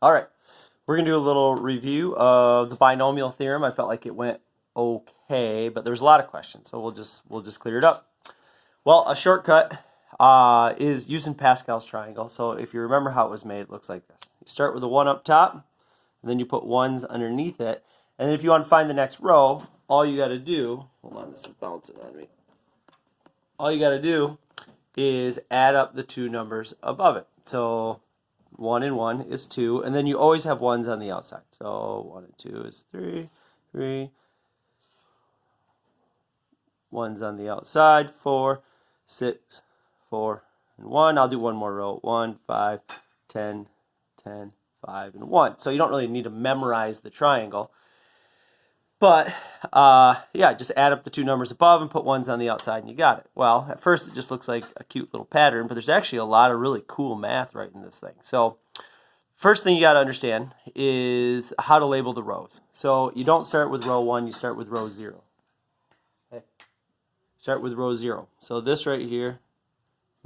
All right, we're gonna do a little review of the binomial theorem. I felt like it went okay, but there's a lot of questions, so we'll just clear it up. Well, a shortcut is using Pascal's triangle. So if you remember how it was made, it looks like this. You start with a 1 up top, and then you put 1s underneath it. And then if you want to find the next row, all you got to do, hold on, this is bouncing on me. All you got to do is add up the two numbers above it. So 1 and 1 is 2, and then you always have 1s on the outside. So 1 and 2 is 3, 3. 1's on the outside, 4, 6, 4, and 1. I'll do one more row. 1, 5, 10, 10, 5, and 1. So you don't really need to memorize the triangle. But, yeah, just add up the two numbers above and put 1s on the outside, and you got it. Well, at first it just looks like a cute little pattern, but there's actually a lot of really cool math right in this thing. So first thing you got to understand is how to label the rows. So you don't start with row 1, you start with row 0. Okay. Start with row 0. So this right here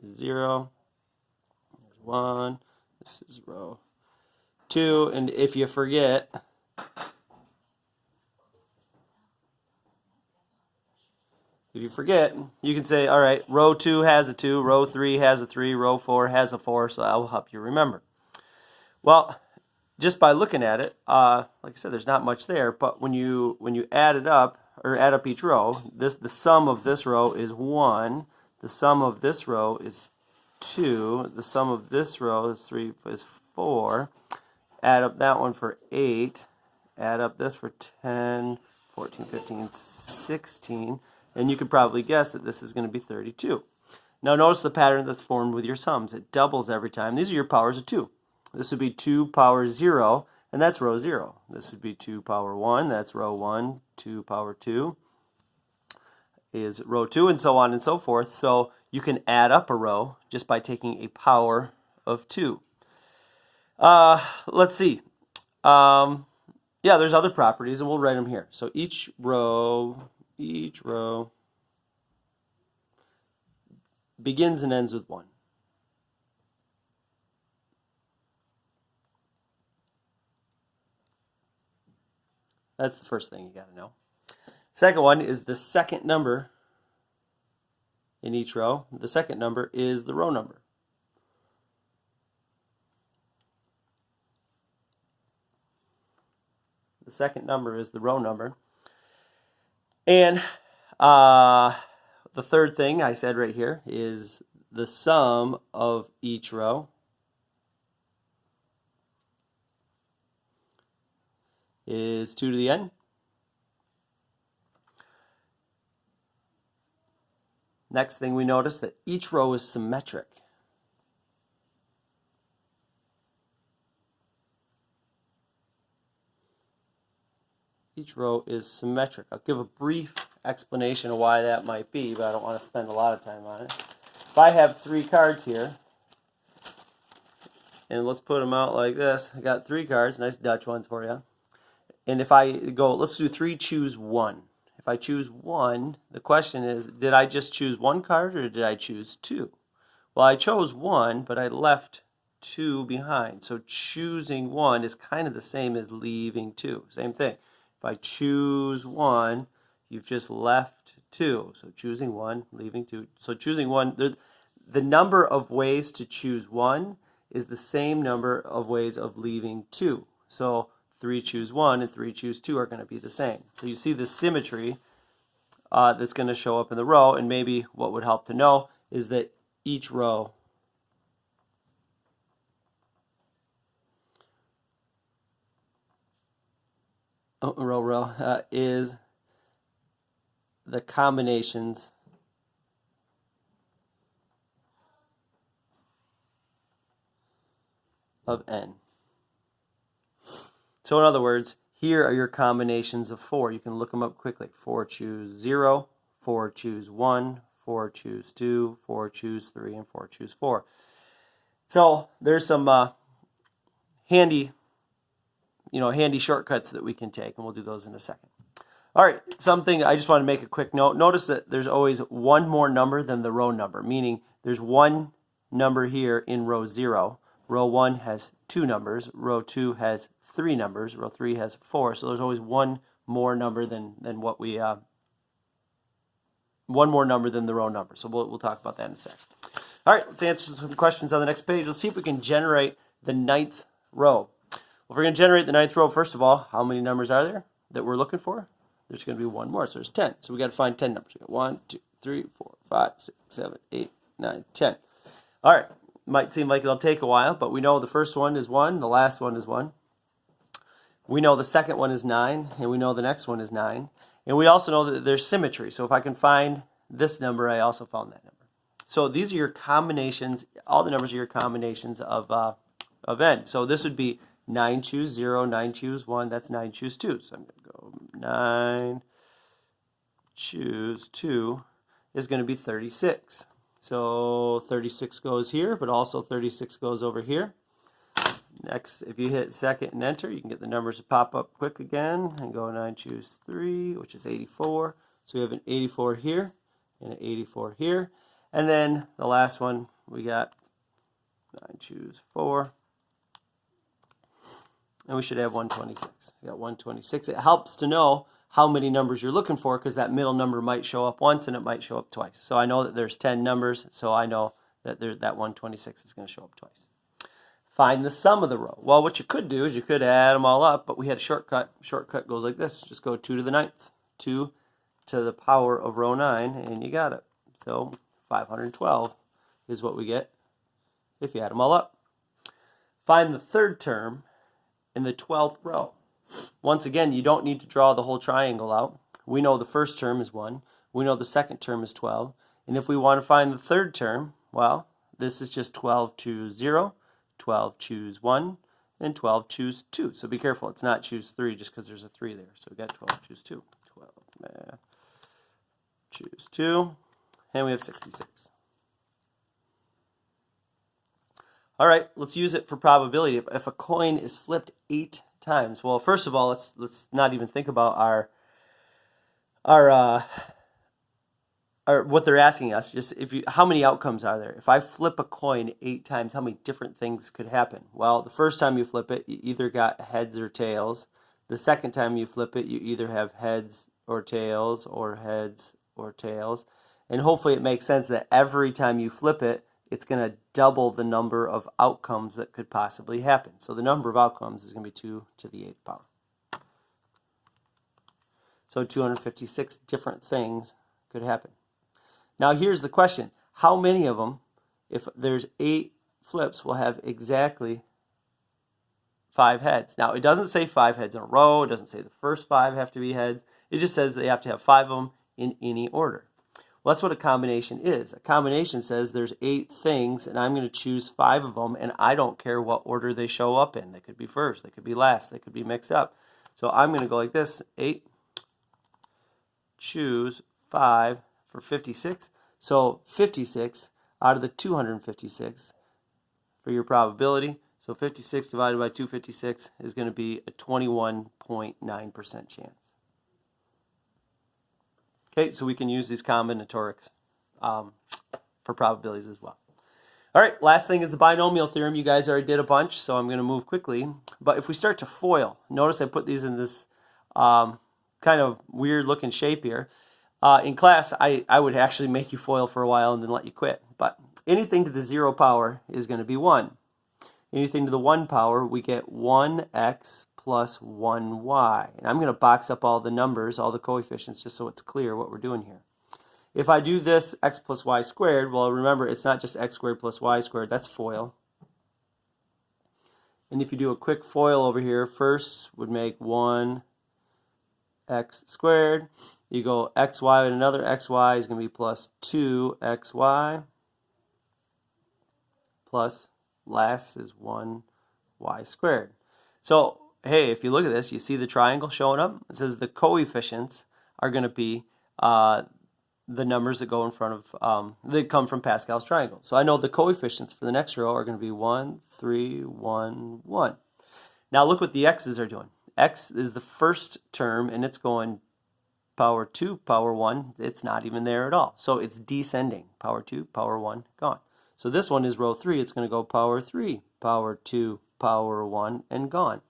is 0. There's 1. This is row 2. And if you forget, you can say, all right, row 2 has a 2, row 3 has a 3, row 4 has a 4, so that will help you remember. Well, just by looking at it, like I said, there's not much there, but when you add it up, or add up each row, the sum of this row is 1, the sum of this row is 2, the sum of this row is 4, add up that one for 8, add up this for 10, 14, 15, 16, and you could probably guess that this is going to be 32. Now notice the pattern that's formed with your sums. It doubles every time. These are your powers of 2. This would be 2 power 0, and that's row 0. This would be 2 power 1, that's row 1. 2 power 2 is row 2, and so on and so forth. So you can add up a row just by taking a power of 2. Let's see. Yeah, there's other properties, and we'll write them here. So each row begins and ends with 1. That's the first thing you got to know. Second one is the second number in each row. The second number is the row number. The second number is the row number. And the third thing I said right here is the sum of each row is 2 to the n. Next thing we notice that each row is symmetric. Each row is symmetric. I'll give a brief explanation of why that might be, but I don't want to spend a lot of time on it. If I have 3 cards here, and let's put them out like this. I got 3 cards, nice Dutch ones for you. And if I go, let's do 3, choose 1. If I choose 1, the question is, did I just choose 1 card or did I choose 2? Well, I chose 1, but I left 2 behind. So choosing 1 is kind of the same as leaving 2. Same thing. If I choose 1, you've just left 2. So choosing 1, leaving 2. So choosing 1, the number of ways to choose 1 is the same number of ways of leaving 2. So 3 choose 1 and 3 choose 2 are going to be the same. So you see the symmetry that's going to show up in the row, and maybe what would help to know is that each row is the combinations of n. So in other words, here are your combinations of 4. You can look them up quickly. 4 choose 0, 4 choose 1, 4 choose 2, 4 choose 3, and 4 choose 4. So there's some handy shortcuts that we can take, and we'll do those in a second. All right, something I just want to make a quick note. Notice that there's always one more number than the row number, meaning there's one number here in row 0, Row 1 has 2 numbers. Row 2 has 3 numbers. Row 3 has 4. So there's always one more number than what we one more number than the row number. So we'll talk about that in a sec. All right, let's answer some questions on the next page. Let's see if we can generate the 9th row. Well, if we're going to generate the 9th row, first of all, how many numbers are there that we're looking for? There's going to be one more, so there's 10. So we got to find 10 numbers. We got 1, 2, 3, 4, 5, 6, 7, 8, 9, 10. All right, might seem like it'll take a while, but we know the first one is 1, the last one is 1. We know the second one is 9, and we know the next one is 9. And we also know that there's symmetry. So if I can find this number, I also found that number. So these are your combinations. All the numbers are your combinations of n. So this would be 9 choose 0, 9 choose 1. That's 9 choose 2. So I'm going to go 9 choose 2 is going to be 36. So 36 goes here, but also 36 goes over here. Next, if you hit second and enter, you can get the numbers to pop up quick again and go 9 choose 3, which is 84. So we have an 84 here and an 84 here. And then the last one, we got 9 choose 4. And we should have 126. We got 126. It helps to know how many numbers you're looking for because that middle number might show up once and it might show up twice. So I know that there's 10 numbers, so I know that that 126 is going to show up twice. Find the sum of the row. Well, what you could do is you could add them all up, but we had a shortcut. Shortcut goes like this. Just go 2 to the 9th. 2 to the power of row 9, and you got it. So 512 is what we get if you add them all up. Find the third term in the 12th row. Once again, you don't need to draw the whole triangle out. We know the first term is 1. We know the second term is 12. And if we want to find the third term, well, this is just 12 choose 0. 12 choose 1, and 12 choose 2. So be careful, it's not choose 3 just because there's a 3 there. So we got 12 choose 2. 12 choose 2, and we have 66. All right, let's use it for probability. If a coin is flipped 8 times, well, first of all, let's not even think about our what they're asking us. Just how many outcomes are there? If I flip a coin 8 times, how many different things could happen? Well, the first time you flip it, you either got heads or tails. The second time you flip it, you either have heads or tails or heads or tails. And hopefully it makes sense that every time you flip it, it's going to double the number of outcomes that could possibly happen. So the number of outcomes is going to be 2 to the 8th power. So 256 different things could happen. Now here's the question. How many of them, if there's 8 flips, will have exactly 5 heads? Now it doesn't say 5 heads in a row. It doesn't say the first 5 have to be heads. It just says they have to have 5 of them in any order. Well, that's what a combination is. A combination says there's 8 things and I'm going to choose 5 of them and I don't care what order they show up in. They could be first, they could be last, they could be mixed up. So I'm going to go like this. 8, choose 5 for 56. So 56 out of the 256 for your probability. So 56 divided by 256 is going to be a 21.9% chance. Okay, so we can use these combinatorics for probabilities as well. All right, last thing is the binomial theorem. You guys already did a bunch, so I'm going to move quickly. But if we start to FOIL, notice I put these in this kind of weird looking shape here. In class, I would actually make you FOIL for a while and then let you quit. But anything to the 0 power is going to be 1. Anything to the 1 power, we get 1x plus 1y. And I'm going to box up all the numbers, all the coefficients, just so it's clear what we're doing here. If I do this x plus y squared, well, remember, it's not just x squared plus y squared. That's FOIL. And if you do a quick FOIL over here, first would make 1x squared. You go xy with another xy is going to be plus 2xy. Plus last is 1y squared. So, hey, if you look at this, you see the triangle showing up? It says the coefficients are going to be the numbers that go in front of, they come from Pascal's triangle. So I know the coefficients for the next row are going to be 1, 3, 1, 1. Now look what the x's are doing. X is the first term, and it's going power 2, power 1. It's not even there at all. So it's descending. Power 2, power 1, gone. So this one is row 3. It's going to go power 3, power 2, power 1, and gone.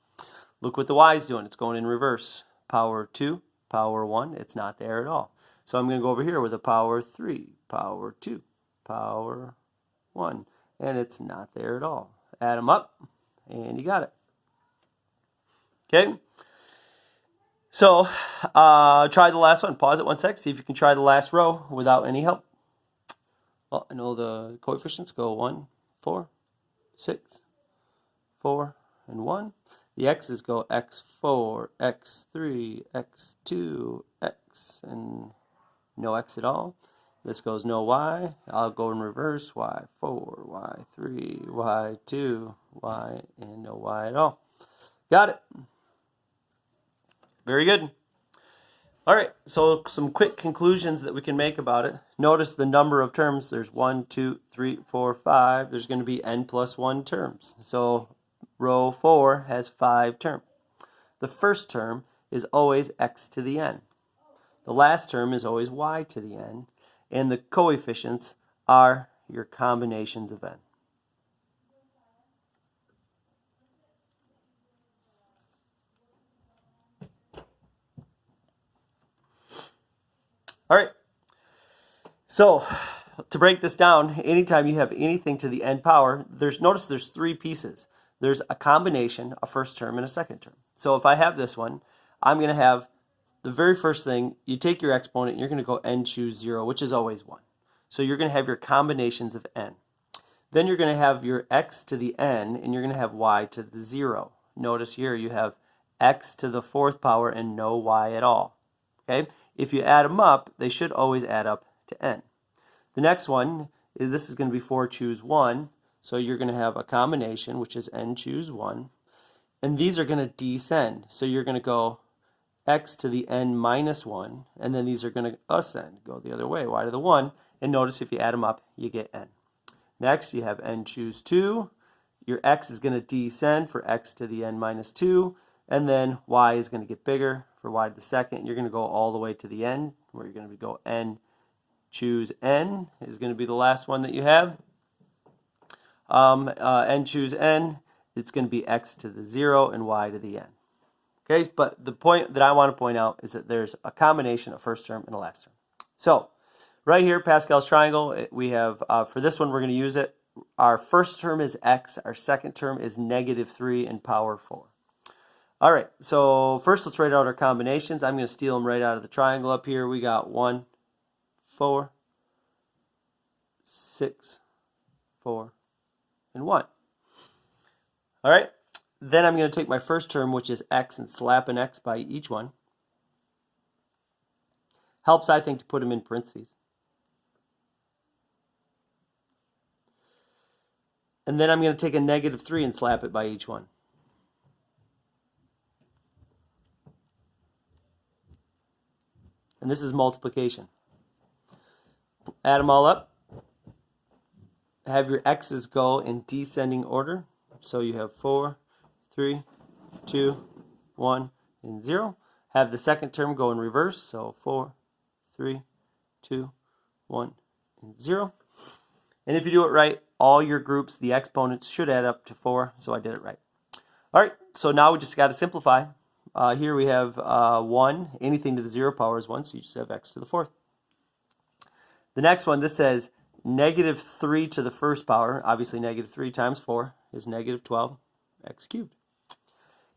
Look what the y is doing. It's going in reverse. Power 2, power 1. It's not there at all. So I'm going to go over here with a power 3, power 2, power 1. And it's not there at all. Add them up, and you got it. Okay? So try the last one. Pause it 1 sec. See if you can try the last row without any help. Well, I know the coefficients go 1, 4, 6, 4, and 1. The x's go x4, x3, x2, x, and no x at all. This goes no y. I'll go in reverse. y4, y3, y2, y, and no y at all. Got it. Very good. All right, so some quick conclusions that we can make about it. Notice the number of terms. There's 1, 2, 3, 4, 5. There's going to be n plus 1 terms. So row 4 has 5 terms. The first term is always x to the n. The last term is always y to the n. And the coefficients are your combinations of n. All right, so to break this down, anytime you have anything to the n power, notice there's 3 pieces. There's a combination, a first term, and a second term. So if I have this one, I'm going to have the very first thing, you take your exponent, and you're going to go n choose 0, which is always 1. So you're going to have your combinations of n. Then you're going to have your x to the n, and you're going to have y to the 0. Notice here you have x to the 4th power and no y at all. Okay? If you add them up, they should always add up to n. The next one, this is going to be 4 choose 1. So you're going to have a combination, which is n choose 1. And these are going to descend. So you're going to go x to the n minus 1. And then these are going to ascend, go the other way, y to the 1. And notice if you add them up, you get n. Next, you have n choose 2. Your x is going to descend for x to the n minus 2. And then y is going to get bigger for y to the second. You're going to go all the way to the end, where you're going to go n choose n is going to be the last one that you have. N choose n, it's going to be x to the 0 and y to the n. Okay, but the point that I want to point out is that there's a combination of first term and a last term. So right here, Pascal's triangle, we have, for this one, we're going to use it. Our first term is x. Our second term is negative 3 and power 4. All right, so first let's write out our combinations. I'm going to steal them right out of the triangle up here. We got 1, 4, 6, 4, and 1. All right, then I'm going to take my first term, which is x, and slap an x by each one. Helps, I think, to put them in parentheses. And then I'm going to take a negative 3 and slap it by each one. And this is multiplication. Add them all up. Have your x's go in descending order. So you have 4, 3, 2, 1, and 0. Have the second term go in reverse. So 4, 3, 2, 1, and 0. And if you do it right, all your groups, the exponents, should add up to 4. So I did it right. All right, so now we just got to simplify. Here we have 1. Anything to the 0 power is 1, so you just have x to the 4th. The next one, this says negative 3 to the 1st power. Obviously, negative 3 times 4 is negative 12, x cubed.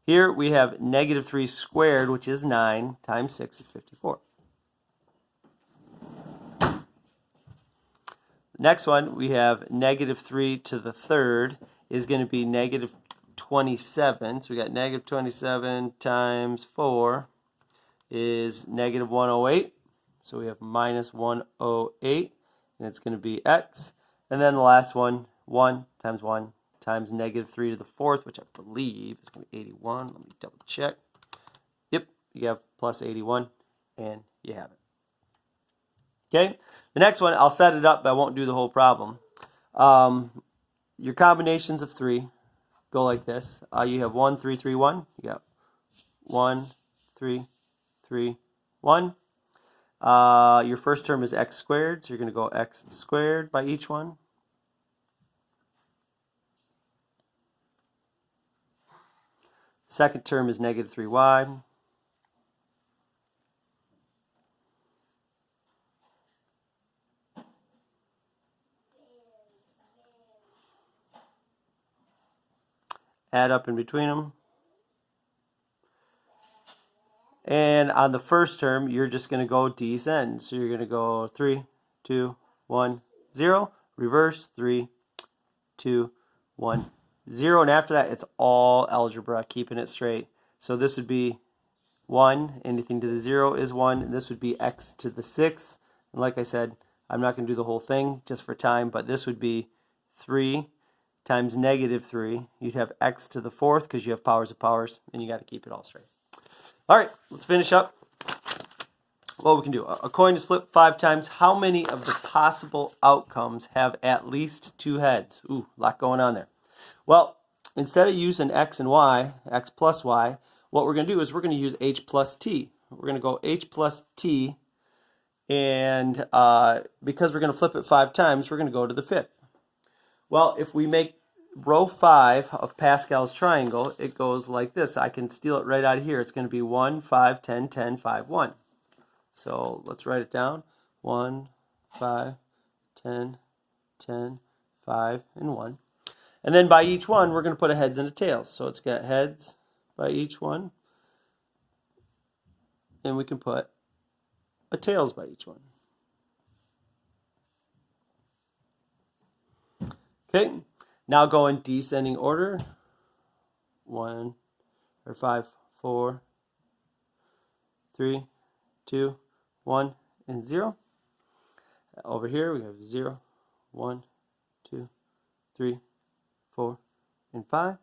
Here we have negative 3 squared, which is 9, times 6 is 54. Next one, we have negative 3 to the 3rd is going to be negative 27. So we got negative 27 times 4 is negative 108. So we have minus 108, and it's going to be x. And then the last one, 1 times negative 3 to the 4th, which I believe is going to be 81. Let me double check. Yep, you have plus 81, and you have it. Okay, the next one, I'll set it up, but I won't do the whole problem. Your combinations of 3 go like this. You have 1, 3, 3, 1. You got 1, 3, 3, 1. Your first term is x squared, so you're going to go x squared by each one. Second term is negative 3y. Add up in between them. And on the first term, you're just going to go descend. So you're going to go 3, 2, 1, 0. Reverse 3, 2, 1, 0. And after that, it's all algebra, keeping it straight. So this would be 1. Anything to the 0 is 1. And this would be x to the 6th. And like I said, I'm not going to do the whole thing just for time, but this would be 3 times negative 3. You'd have x to the 4th because you have powers of powers, and you got to keep it all straight. All right, let's finish up. What we can do. A coin is flipped 5 times. How many of the possible outcomes have at least 2 heads? Ooh, a lot going on there. Well, instead of using x and y, x plus y, what we're going to do is we're going to use h plus t. We're going to go h plus t, and because we're going to flip it 5 times, we're going to go to the 5th. Well, if we make row 5 of Pascal's triangle, it goes like this. I can steal it right out of here. It's going to be 1, 5, 10, 10, 5, 1. So let's write it down. 1, 5, 10, 10, 5, and 1. And then by each one, we're going to put a heads and a tails. So it's got heads by each one. And we can put a tails by each one. Okay. Now go in descending order. 1 or 5, 4, 3, 2, 1, and 0. Over here we have 0, 1, 2, 3, 4, and 5.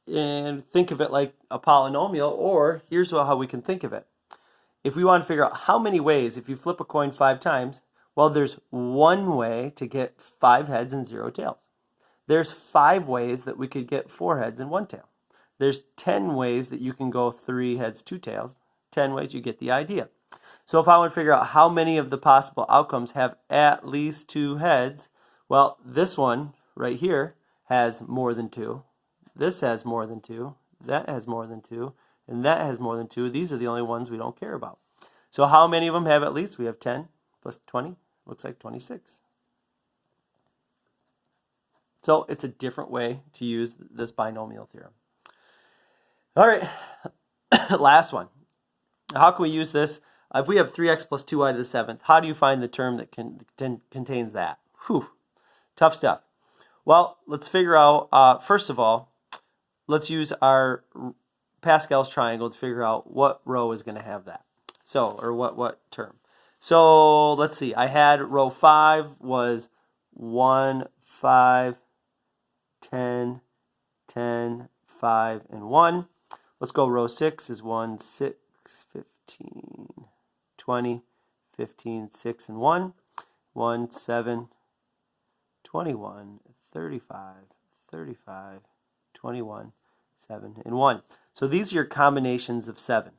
And think of it like a polynomial, or here's how we can think of it. If we want to figure out how many ways, if you flip a coin 5 times, well, there's one way to get 5 heads and 0 tails. There's 5 ways that we could get 4 heads and 1 tail. There's 10 ways that you can go 3 heads, 2 tails. 10 ways, you get the idea. So if I want to figure out how many of the possible outcomes have at least 2 heads, well, this one right here has more than 2. This has more than 2. That has more than 2. And that has more than 2. These are the only ones we don't care about. So how many of them have at least? We have 10 plus 20. Looks like 26. So it's a different way to use this binomial theorem. All right, last one. How can we use this? If we have 3x plus 2y to the 7th, how do you find the term that contains that? Whew, tough stuff. Well, let's figure out, first of all, let's use our Pascal's triangle to figure out what row is going to have that. So, or what term. So let's see, I had row 5 was 1, 5, 10, 10, 5, and 1. Let's go row 6 is 1, 6, 15, 20, 15, 6, and 1. 1, 7, 21, 35, 35, 21, 7, and 1. So these are your combinations of 7,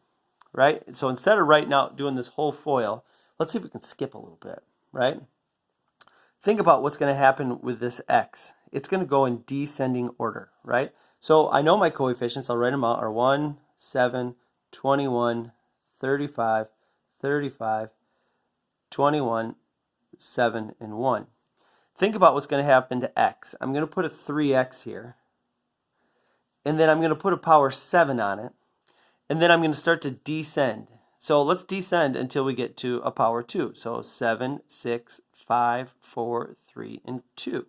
right? So instead of writing out, doing this whole FOIL, let's see if we can skip a little bit, right? Think about what's going to happen with this x. It's going to go in descending order, right? So I know my coefficients, I'll write them out, are 1, 7, 21, 35, 35, 21, 7, and 1. Think about what's going to happen to x. I'm going to put a 3x here, and then I'm going to put a power 7 on it, and then I'm going to start to descend. So let's descend until we get to a power 2. So 7, 6, 5, 4, 3, and 2.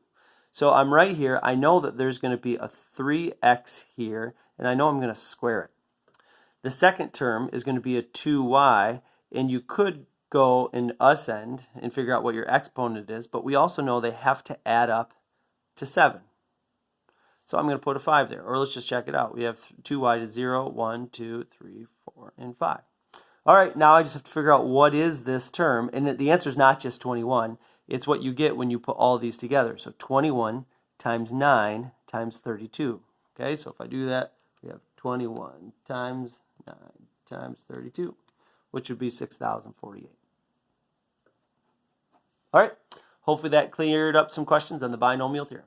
So I'm right here. I know that there's going to be a 3x here, and I know I'm going to square it. The second term is going to be a 2y, and you could go and ascend and figure out what your exponent is, but we also know they have to add up to 7. So I'm going to put a 5 there, or let's just check it out. We have 2y to 0, 1, 2, 3, 4, and 5. All right, now I just have to figure out what is this term, and the answer is not just 21. It's what you get when you put all these together. So 21 times 9 times 32. Okay, so if I do that, we have 21 times 9 times 32, which would be 6,048. All right, hopefully that cleared up some questions on the binomial theorem.